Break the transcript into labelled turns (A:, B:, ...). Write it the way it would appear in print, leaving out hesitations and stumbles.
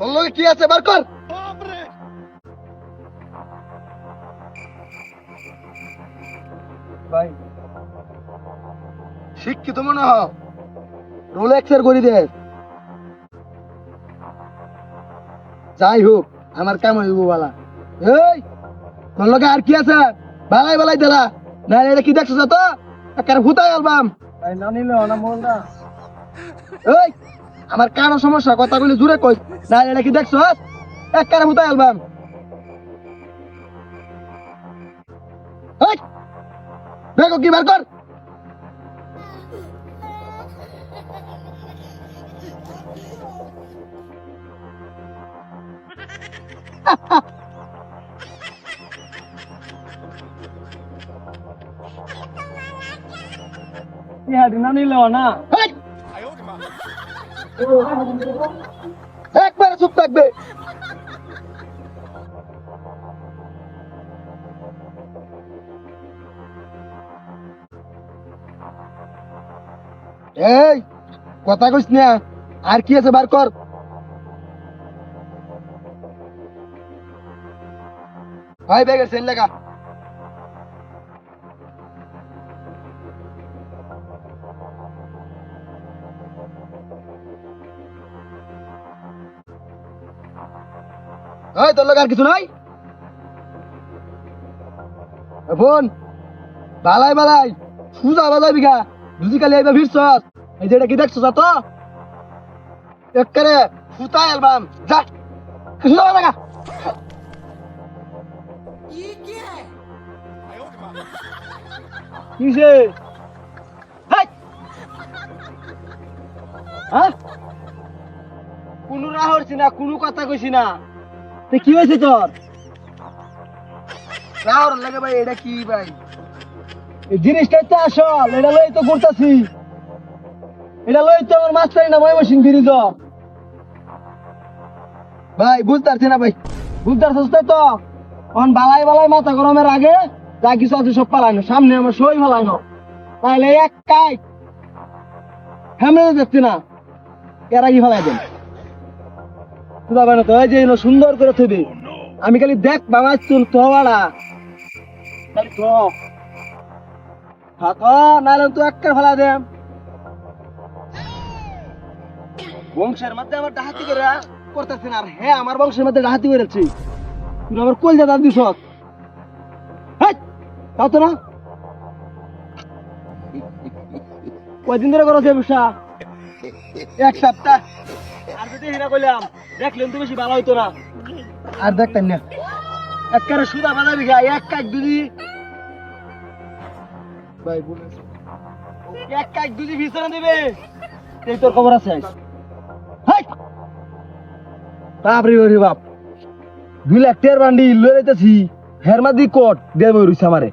A: বললো কি আছে বার কর। ভাই শিক্ষিত মনে হ, রোলেক্সের গড়ি দে। যাই হোক আমার কাম হইব বালা। এই তোর লগে আর কি আছে? বালাই বালাই দিলা না, এটা কি দেখছো তো? একার ভূতাই অ্যালবাম ভাই না নিলে না মোল না। এই আমার কারো সমস্যা, কথা কইলে জুড়ে কই না, এটা কি দেখছো? একার ভূতাই অ্যালবাম। এই দেখো কি বার কর। না নিলে না, একবারে চুপ থাকবে। এই কথা কইস না, আর কি আছে বার কর। ভাই ব্যাগের সেল লেখা। এই তোর লোক আর কিছু নাই? বোন বালাই বালাই সুজা বাজাই বিঘা দুজি কালি আইবা ভিড়ছ। এই যেটা কি দেখছো তো একবারে ফুতা অ্যালবাম। যা সুজা বাজা। কিসে কোনো রাহ হচ্ছি না, কোনো কথা কইছি না। কি হয়েছে তোর? রাহর লাগে ভাই, এটা কি ভাই? এই জিনিসটাই তো আসল, এটা লই তো ঘুরতাছি, এটা লই তো আমার মাস্টারি না ময়মনসিং ব্রিজ। ভাই বুঝতে পারছি না ভাই, বুঝতে পারছিস তো? এখন বালাই বালাই মাথা গরমের আগে যা কিছু আছে সব পালাইনো, সামনে আমার সই ফালাইনো, তাহলে এক কাই সামনে যাচ্ছি না, এর আগে ফেলাই দেন। না তো এই যে সুন্দর করে থবি, আমি খালি দেখ বাবা চুল তোয়াড়া খালি তো থাকো, নাহলে তো একটা ফেলা দে। বংশের মধ্যে আমার ডাহাতি করে করতেছি না, আর হ্যাঁ আমার বংশের মধ্যে ডাহাতি করেছি, তুই আমার কল যা দিস তাও তো না। কয়দিন ধরে করছে ব্যবসা? এক সপ্তাহ। আর যদি হিরা কইলাম দেখলেন তো বেশি ভালো হইতো না, আর দেখতেন না একবারে সুদা বাজাবি গা এক কাক দুদি। ভাই বলেছ এক কাক দুদি ভিতরে দেবে, এই তোর খবর আছে? বাপরে বাপ 2 লাখ টের বান্ডি লইতেছি, হেরমা দি কোট দেবে রইছে আমারে।